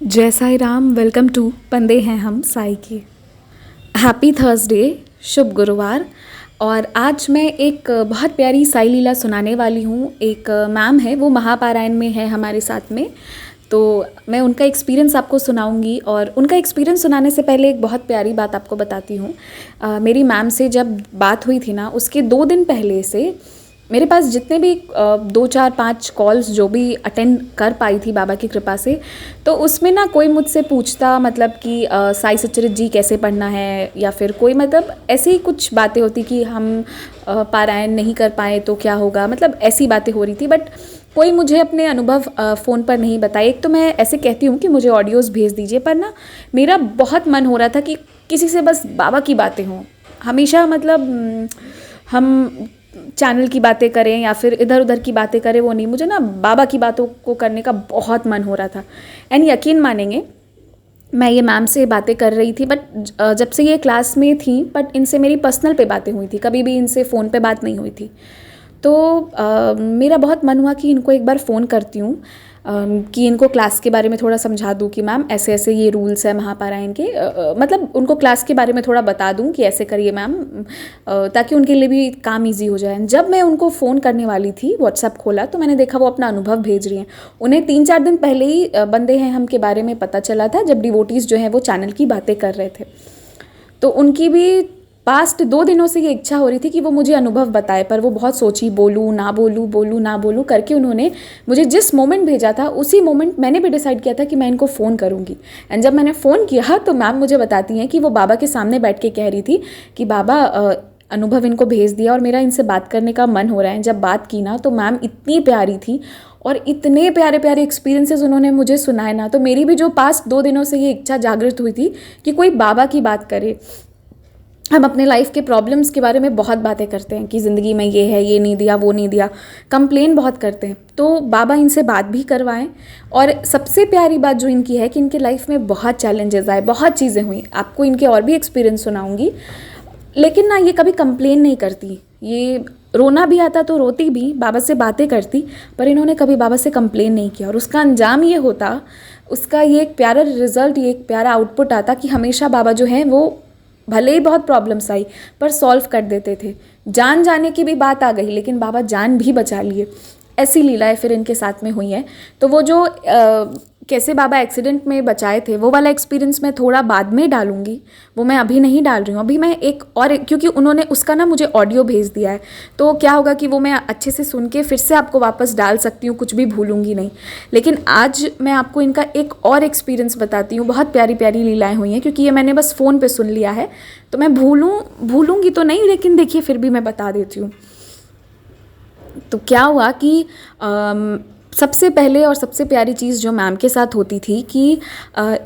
जय Sai Ram. Welcome to पंदे हैं हम साई के। हैप्पी थर्सडे, शुभ गुरुवार। और आज मैं एक बहुत प्यारी साई लीला सुनाने वाली हूँ। एक मैम है, वो महापारायण में है हमारे साथ में, तो मैं उनका एक्सपीरियंस आपको सुनाऊंगी। और उनका एक्सपीरियंस सुनाने से पहले एक बहुत प्यारी बात आपको बताती हूँ। मेरी मैम से जब बात हुई थी ना, उसके 2 दिन पहले से मेरे पास जितने भी 2 4 5 कॉल्स जो भी अटेंड कर पाई थी बाबा की कृपा से, तो उसमें ना कोई मुझसे पूछता मतलब कि साई सच्चरित्र जी कैसे पढ़ना है, या फिर कोई मतलब ऐसे ही कुछ बातें होती कि हम पारायण नहीं कर पाए तो क्या होगा, मतलब ऐसी बातें हो रही थी। बट कोई मुझे अपने अनुभव फ़ोन पर नहीं बताए। एक तो मैं ऐसे कहती हूँ कि मुझे ऑडियोज़ भेज दीजिए, पर ना मेरा बहुत मन हो रहा था कि किसी से बस बाबा की बातें हों हमेशा। मतलब हम चैनल की बातें करें या फिर इधर उधर की बातें करें, वो नहीं, मुझे ना बाबा की बातों को करने का बहुत मन हो रहा था। एंड यकीन मानेंगे, मैं ये मैम से बातें कर रही थी, बट जब से ये क्लास में थी, बट इनसे मेरी पर्सनल पे बातें हुई थी, कभी भी इनसे फ़ोन पे बात नहीं हुई थी। तो मेरा बहुत मन हुआ कि इनको एक बार फ़ोन करती हूँ, कि इनको क्लास के बारे में थोड़ा समझा दूँ कि मैम ऐसे ऐसे ये रूल्स है महापारायण के। मतलब उनको क्लास के बारे में थोड़ा बता दूँ कि ऐसे करिए मैम, ताकि उनके लिए भी काम इजी हो जाए। जब मैं उनको फ़ोन करने वाली थी, व्हाट्सएप खोला तो मैंने देखा वो अपना अनुभव भेज रही हैं। उन्हें 3 4 दिन पहले ही बंदे हैं हम के बारे में पता चला था, जब डिवोटीज़ जो हैं वो चैनल की बातें कर रहे थे। तो उनकी भी पास्ट 2 दिनों से ये इच्छा हो रही थी कि वो मुझे अनुभव बताए, पर वो बहुत सोची, बोलूँ ना बोलूँ, बोलूँ ना बोलूँ करके उन्होंने मुझे जिस मोमेंट भेजा था, उसी मोमेंट मैंने भी डिसाइड किया था कि मैं इनको फ़ोन करूँगी। एंड जब मैंने फ़ोन किया तो मैम मुझे बताती हैं कि वो बाबा के सामने बैठ के कह रही थी कि बाबा अनुभव इनको भेज दिया और मेरा इनसे बात करने का मन हो रहा है। जब बात की ना, तो मैम इतनी प्यारी थी और इतने प्यारे प्यारे एक्सपीरियंसेस उन्होंने मुझे सुनाए ना, तो मेरी भी जो पास्ट 2 दिनों से ये इच्छा जागृत हुई थी कि कोई बाबा की बात करे। हम अपने लाइफ के प्रॉब्लम्स के बारे में बहुत बातें करते हैं कि ज़िंदगी में ये है, ये नहीं दिया, वो नहीं दिया, कंप्लेन बहुत करते हैं। तो बाबा इनसे बात भी करवाएं। और सबसे प्यारी बात जो इनकी है कि इनके लाइफ में बहुत चैलेंजेस आए, बहुत चीज़ें हुई। आपको इनके और भी एक्सपीरियंस सुनाऊंगी, लेकिन ना ये कभी कंप्लेन नहीं करती। ये रोना भी आता तो रोती भी, बाबा से बातें करती, पर इन्होंने कभी बाबा से कंप्लेन नहीं किया। और उसका अंजाम ये होता, उसका ये एक प्यारा रिजल्ट, ये एक प्यारा आउटपुट आता कि हमेशा बाबा जो हैं वो भले ही बहुत प्रॉब्लम्स आई पर सॉल्व कर देते थे। जान जाने की भी बात आ गई, लेकिन बाबा जान भी बचा लिए। ऐसी लीलाएं फिर इनके साथ में हुई हैं। तो वो जो कैसे बाबा एक्सीडेंट में बचाए थे, वो वाला एक्सपीरियंस मैं थोड़ा बाद में डालूंगी, वो मैं अभी नहीं डाल रही हूँ। अभी मैं क्योंकि उन्होंने उसका ना मुझे ऑडियो भेज दिया है, तो क्या होगा कि वो मैं अच्छे से सुन के फिर से आपको वापस डाल सकती हूँ, कुछ भी भूलूंगी नहीं। लेकिन आज मैं आपको इनका एक और एक्सपीरियंस बताती हूँ। बहुत प्यारी प्यारी लीलाएं हुई हैं, क्योंकि ये मैंने बस फ़ोन पे सुन लिया है, तो मैं भूलूंगी तो नहीं, लेकिन देखिए फिर भी मैं बता देती हूँ। तो क्या हुआ कि सबसे पहले और सबसे प्यारी चीज़ जो मैम के साथ होती थी कि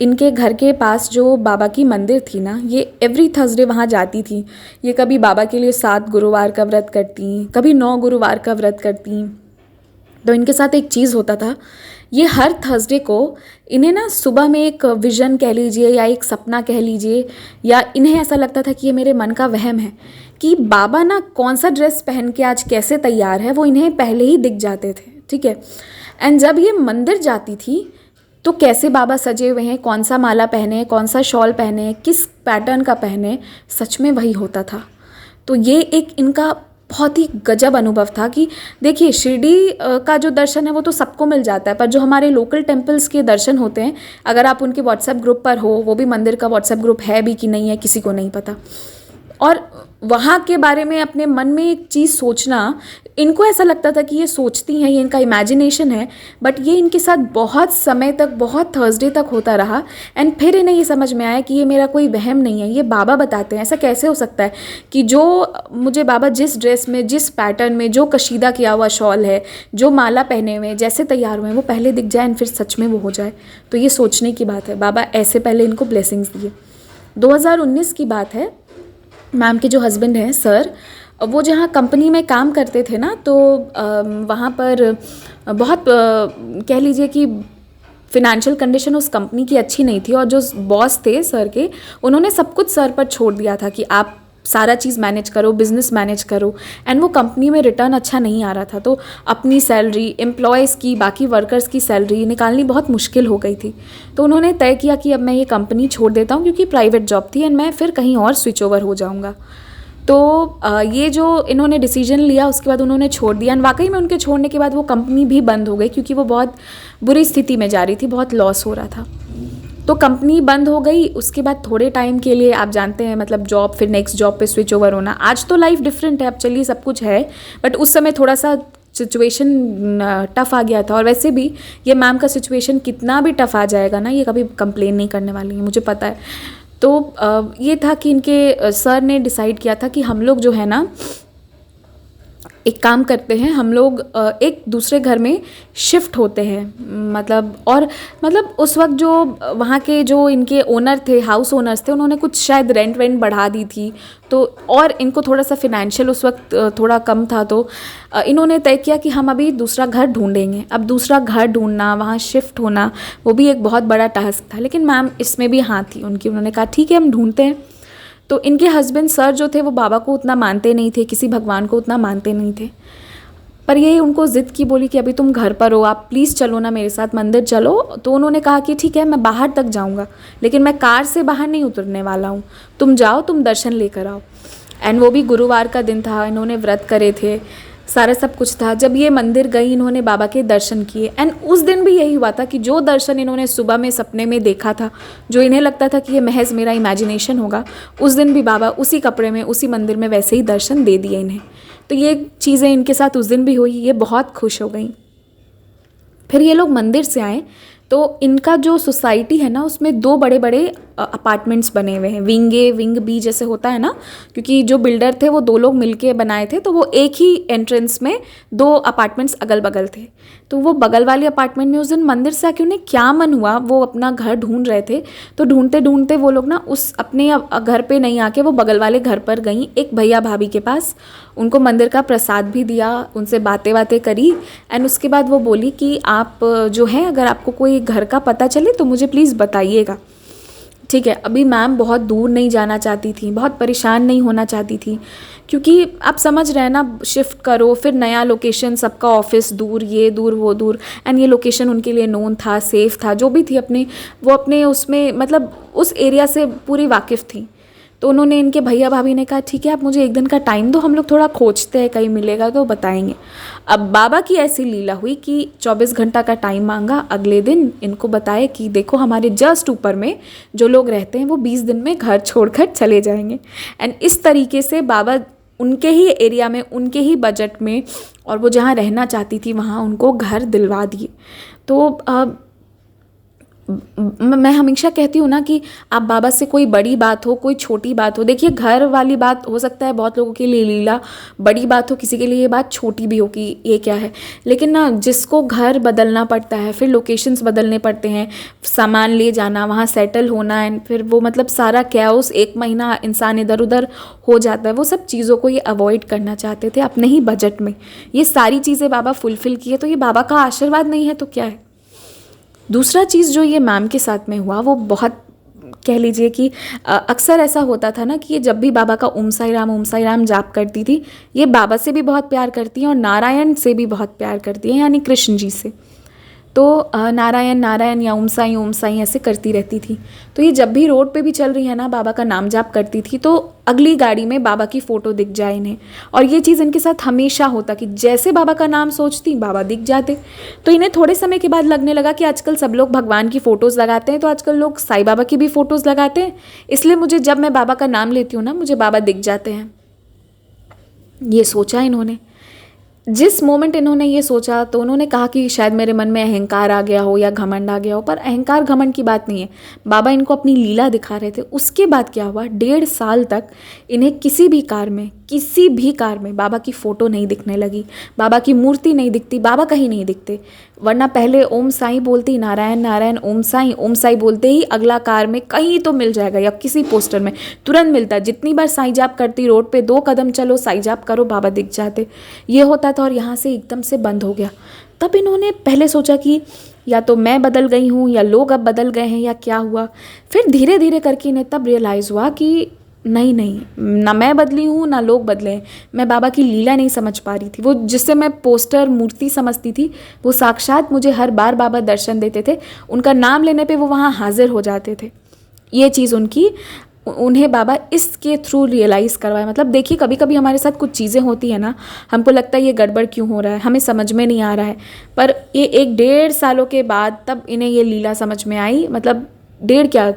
इनके घर के पास जो बाबा की मंदिर थी ना, ये एवरी थर्सडे वहाँ जाती थी। ये कभी बाबा के लिए 7 गुरुवार का व्रत करती, कभी 9 गुरुवार का व्रत करती। तो इनके साथ एक चीज़ होता था, ये हर थर्सडे को इन्हें ना सुबह में एक विज़न कह लीजिए या एक सपना कह लीजिए, या इन्हें ऐसा लगता था कि ये मेरे मन का वहम है कि बाबा ना कौन सा ड्रेस पहन के आज कैसे तैयार है, वो इन्हें पहले ही दिख जाते थे। ठीक है। एंड जब ये मंदिर जाती थी तो कैसे बाबा सजे हुए हैं, कौन सा माला पहने, कौन सा शॉल पहने, किस पैटर्न का पहने, सच में वही होता था। तो ये एक इनका बहुत ही गजब अनुभव था कि देखिए शिरडी का जो दर्शन है वो तो सबको मिल जाता है, पर जो हमारे लोकल टेम्पल्स के दर्शन होते हैं, अगर आप उनके व्हाट्सएप ग्रुप पर हो, वो भी मंदिर का व्हाट्सएप ग्रुप है भी कि नहीं है किसी को नहीं पता, और वहाँ के बारे में अपने मन में एक चीज़ सोचना, इनको ऐसा लगता था कि ये सोचती हैं, ये इनका इमेजिनेशन है। बट ये इनके साथ बहुत समय तक, बहुत थर्सडे तक होता रहा। एंड फिर इन्हें ये समझ में आया कि ये मेरा कोई वहम नहीं है, ये बाबा बताते हैं। ऐसा कैसे हो सकता है कि जो मुझे बाबा जिस ड्रेस में, जिस पैटर्न में, जो कशीदा किया हुआ शॉल है, जो माला पहने हुए, जैसे तैयार हुए हैं, वो पहले दिख जाए एंड फिर सच में वो हो जाए। तो ये सोचने की बात है। बाबा ऐसे पहले इनको ब्लेसिंग्स दिए। 2019 की बात है। मैम के जो हस्बैंड हैं सर, वो जहाँ कंपनी में काम करते थे ना, तो वहाँ पर बहुत कह लीजिए कि फिनेंशियल कंडीशन उस कंपनी की अच्छी नहीं थी। और जो बॉस थे सर के, उन्होंने सब कुछ सर पर छोड़ दिया था कि आप सारा चीज़ मैनेज करो, बिज़नेस मैनेज करो, एंड वो कंपनी में रिटर्न अच्छा नहीं आ रहा था। तो अपनी सैलरी, एम्प्लॉयज़ की, बाकी वर्कर्स की सैलरी निकालनी बहुत मुश्किल हो गई थी। तो उन्होंने तय किया कि अब मैं ये कंपनी छोड़ देता हूँ, क्योंकि प्राइवेट जॉब थी एंड मैं फिर कहीं और स्विच ओवर हो जाऊँगा। तो ये जो इन्होंने डिसीजन लिया उसके बाद उन्होंने छोड़ दिया, एंड वाकई में उनके छोड़ने के बाद वो कंपनी भी बंद हो गई, क्योंकि वो बहुत बुरी स्थिति में जा रही थी, बहुत लॉस हो रहा था। तो कंपनी बंद हो गई। उसके बाद थोड़े टाइम के लिए, आप जानते हैं मतलब जॉब, फिर नेक्स्ट जॉब पे स्विच ओवर होना। आज तो लाइफ डिफरेंट है, अब चलिए सब कुछ है, बट उस समय थोड़ा सा सिचुएशन टफ़ आ गया था। और वैसे भी ये मैम का सिचुएशन कितना भी टफ़ आ जाएगा ना, ये कभी कंप्लेन नहीं करने वाली है, मुझे पता है। तो ये था कि इनके सर ने डिसाइड किया था कि हम लोग जो है ना, एक काम करते हैं, हम लोग एक दूसरे घर में शिफ्ट होते हैं। मतलब उस वक्त जो वहाँ के जो इनके ओनर थे, हाउस ओनर्स थे, उन्होंने कुछ शायद रेंट वेंट बढ़ा दी थी। तो और इनको थोड़ा सा फिनेंशियल उस वक्त थोड़ा कम था, तो इन्होंने तय किया कि हम अभी दूसरा घर ढूंढेंगे। अब दूसरा घर ढूंढना, वहाँ शिफ्ट होना, वो भी एक बहुत बड़ा टास्क था। लेकिन मैम इसमें भी हाँ थी उनकी, उन्होंने कहा ठीक है हम ढूंढते हैं। तो इनके हस्बैंड सर जो थे वो बाबा को उतना मानते नहीं थे, किसी भगवान को उतना मानते नहीं थे, पर ये उनको ज़िद की, बोली कि अभी तुम घर पर हो, आप प्लीज़ चलो ना मेरे साथ, मंदिर चलो। तो उन्होंने कहा कि ठीक है मैं बाहर तक जाऊंगा, लेकिन मैं कार से बाहर नहीं उतरने वाला हूँ, तुम जाओ, तुम दर्शन लेकर आओ। एंड वो भी गुरुवार का दिन था, इन्होंने व्रत करे थे, सारा सब कुछ था। जब ये मंदिर गई, इन्होंने बाबा के दर्शन किए, एंड उस दिन भी यही हुआ था कि जो दर्शन इन्होंने सुबह में सपने में देखा था, जो इन्हें लगता था कि ये महज मेरा इमेजिनेशन होगा, उस दिन भी बाबा उसी कपड़े में, उसी मंदिर में वैसे ही दर्शन दे दिए इन्हें। तो ये चीज़ें इनके साथ उस दिन भी हुई, ये बहुत खुश हो गई। फिर ये लोग मंदिर से आए, तो इनका जो सोसाइटी है ना, उसमें 2 बड़े बड़े अपार्टमेंट्स बने हुए हैं, विंग ए विंग बी जैसे होता है ना, क्योंकि जो बिल्डर थे वो 2 लोग मिलके बनाए थे, तो वो एक ही एंट्रेंस में 2 अपार्टमेंट्स अगल बगल थे। तो वो बगल वाले अपार्टमेंट में उस दिन मंदिर से आके उन्हें क्या मन हुआ, वो अपना घर ढूंढ रहे थे, तो ढूंढते ढूंढते वो लोग ना उस अपने घर पे नहीं आके वो बगल वाले घर पर गई, एक भैया भाभी के पास, उनको मंदिर का प्रसाद भी दिया, उनसे बातें बातें करी, एंड उसके बाद वो बोली कि आप जो है, अगर आपको कोई घर का पता चले तो मुझे प्लीज़ बताइएगा। ठीक है, अभी मैम बहुत दूर नहीं जाना चाहती थी, बहुत परेशान नहीं होना चाहती थी, क्योंकि आप समझ रहे हैं ना, शिफ्ट करो, फिर नया लोकेशन, सबका ऑफिस दूर, ये दूर वो दूर, एंड ये लोकेशन उनके लिए नोन था, सेफ़ था, जो भी थी वो अपने उसमें मतलब उस एरिया से पूरी वाकिफ़ थी। तो उन्होंने, इनके भैया भाभी ने कहा ठीक है आप मुझे एक दिन का टाइम दो, हम लोग थोड़ा खोजते हैं, कहीं मिलेगा तो बताएंगे। अब बाबा की ऐसी लीला हुई कि 24 घंटा का टाइम मांगा, अगले दिन इनको बताए कि देखो हमारे जस्ट ऊपर में जो लोग रहते हैं वो 20 दिन में घर छोड़कर चले जाएंगे। एंड इस तरीके से बाबा उनके ही एरिया में, उनके ही बजट में, और वो जहाँ रहना चाहती थी वहाँ उनको घर दिलवा दिए। तो मैं हमेशा कहती हूँ ना कि आप बाबा से कोई बड़ी बात हो, कोई छोटी बात हो, देखिए घर वाली बात हो सकता है बहुत लोगों के लिए लीला बड़ी बात हो, किसी के लिए ये बात छोटी भी हो कि ये क्या है, लेकिन ना जिसको घर बदलना पड़ता है, फिर लोकेशंस बदलने पड़ते हैं, सामान ले जाना, वहाँ सेटल होना, एंड फिर वो मतलब सारा कैओस, 1 महीना इंसान इधर उधर हो जाता है, वो सब चीज़ों को ये अवॉइड करना चाहते थे अपने ही बजट में। ये सारी चीज़ें बाबा फुलफ़िल किए, तो ये बाबा का आशीर्वाद नहीं है तो क्या है। दूसरा चीज़ जो ये मैम के साथ में हुआ, वो बहुत कह लीजिए कि अक्सर ऐसा होता था ना कि ये जब भी बाबा का ओम साई राम जाप करती थी, ये बाबा से भी बहुत प्यार करती हैं और नारायण से भी बहुत प्यार करती हैं, यानी कृष्ण जी से। तो नारायण नारायण या ओम साई ऐसे करती रहती थी। तो ये जब भी रोड पे भी चल रही है ना, बाबा का नाम जाप करती थी, तो अगली गाड़ी में बाबा की फ़ोटो दिख जाए इन्हें। और ये चीज़ इनके साथ हमेशा होता कि जैसे बाबा का नाम सोचती, बाबा दिख जाते। तो इन्हें थोड़े समय के बाद लगने लगा कि आजकल सब लोग भगवान की फ़ोटोज़ लगाते हैं, तो आजकल लोग साईं बाबा की भी फ़ोटोज़ लगाते हैं, इसलिए मुझे जब मैं बाबा का नाम लेती हूँ ना, मुझे बाबा दिख जाते हैं। ये सोचा इन्होंने। जिस मोमेंट इन्होंने ये सोचा, तो उन्होंने कहा कि शायद मेरे मन में अहंकार आ गया हो या घमंड आ गया हो, पर अहंकार घमंड की बात नहीं है, बाबा इनको अपनी लीला दिखा रहे थे। उसके बाद क्या हुआ, 1.5 साल तक इन्हें किसी भी कार में बाबा की फ़ोटो नहीं दिखने लगी, बाबा की मूर्ति नहीं दिखती, बाबा कहीं नहीं दिखते। वरना पहले ओम साई बोलती, नारायण नारायण ओम साई बोलते ही अगला कार में कहीं तो मिल जाएगा, या किसी पोस्टर में तुरंत मिलता है। जितनी बार साईं जाप करती, रोड पे 2 कदम चलो, साईं जाप करो, बाबा दिख जाते। ये होता था, और यहाँ से एकदम से बंद हो गया। तब इन्होंने पहले सोचा कि या तो मैं बदल गई हूँ, या लोग अब बदल गए हैं, या क्या हुआ। फिर धीरे धीरे करके इन्हें तब रियलाइज़ हुआ कि नहीं नहीं, ना मैं बदली हूँ ना लोग बदले हैं। मैं बाबा की लीला नहीं समझ पा रही थी। वो जिससे मैं पोस्टर मूर्ति समझती थी, वो साक्षात मुझे हर बार बाबा दर्शन देते थे। उनका नाम लेने पे वो वहाँ हाजिर हो जाते थे। ये चीज़ उनकी, उन्हें बाबा इसके थ्रू रियलाइज़ करवाए। मतलब देखिए, कभी कभी हमारे साथ कुछ चीज़ें होती है ना, हमको लगता है ये गड़बड़ क्यों हो रहा है, हमें समझ में नहीं आ रहा है, पर ये 1-1.5 सालों के बाद तब इन्हें ये लीला समझ में आई। मतलब डेढ़ क्या,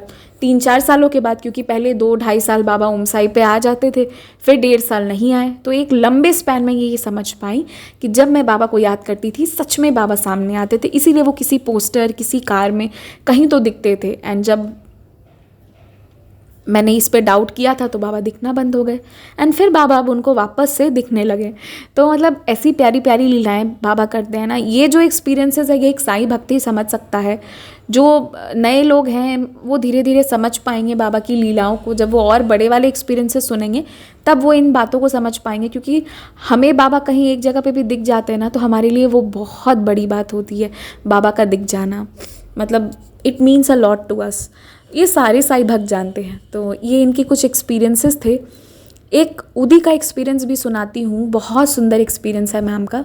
3-4 सालों के बाद, क्योंकि पहले 2-2.5 साल बाबा ओम साई पे आ जाते थे, फिर 1.5 साल नहीं आए। तो एक लंबे स्पैन में ये समझ पाई कि जब मैं बाबा को याद करती थी, सच में बाबा सामने आते थे। इसीलिए वो किसी पोस्टर, किसी कार में कहीं तो दिखते थे। एंड जब मैंने इस पे डाउट किया था तो बाबा दिखना बंद हो गए, एंड फिर बाबा अब उनको वापस से दिखने लगे। तो मतलब ऐसी प्यारी प्यारी लीलाएं बाबा करते हैं ना। ये जो एक्सपीरियंसेस है, ये एक साईं भक्त ही समझ सकता है। जो नए लोग हैं वो धीरे धीरे समझ पाएंगे बाबा की लीलाओं को। जब वो और बड़े वाले एक्सपीरियंसेस सुनेंगे तब वो इन बातों को समझ पाएंगे। क्योंकि हमें बाबा कहीं एक जगह पे भी दिख जाते हैं ना, तो हमारे लिए वो बहुत बड़ी बात होती है, बाबा का दिख जाना। मतलब it means a lot to us. ये सारे साईं भक्त जानते हैं। तो ये इनके कुछ एक्सपीरियंसेस थे। एक उदी का एक्सपीरियंस भी सुनाती हूँ, बहुत सुंदर एक्सपीरियंस है मैम का।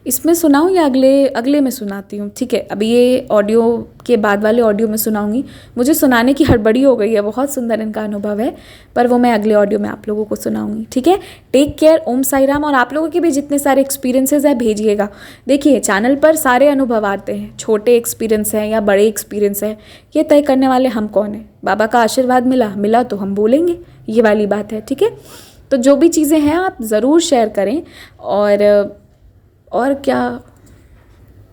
इसमें सुनाऊँ या अगले अगले में सुनाती हूँ? ठीक है, अभी ये ऑडियो के बाद वाले ऑडियो में सुनाऊँगी। मुझे सुनाने की हड़बड़ी हो गई है, बहुत सुंदर इनका अनुभव है, पर वो मैं अगले ऑडियो में आप लोगों को सुनाऊँगी। ठीक है, टेक केयर, ओम साई राम। और आप लोगों के भी जितने सारे एक्सपीरियंसेस हैं भेजिएगा। देखिए, चैनल पर सारे अनुभव आते हैं, छोटे एक्सपीरियंस हैं या बड़े एक्सपीरियंस हैं, ये तय करने वाले हम कौन हैं? बाबा का आशीर्वाद मिला तो हम बोलेंगे, ये वाली बात है। ठीक है, तो जो भी चीज़ें हैं आप ज़रूर शेयर करें। और क्या,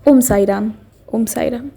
ओम साई राम, ओम साई राम।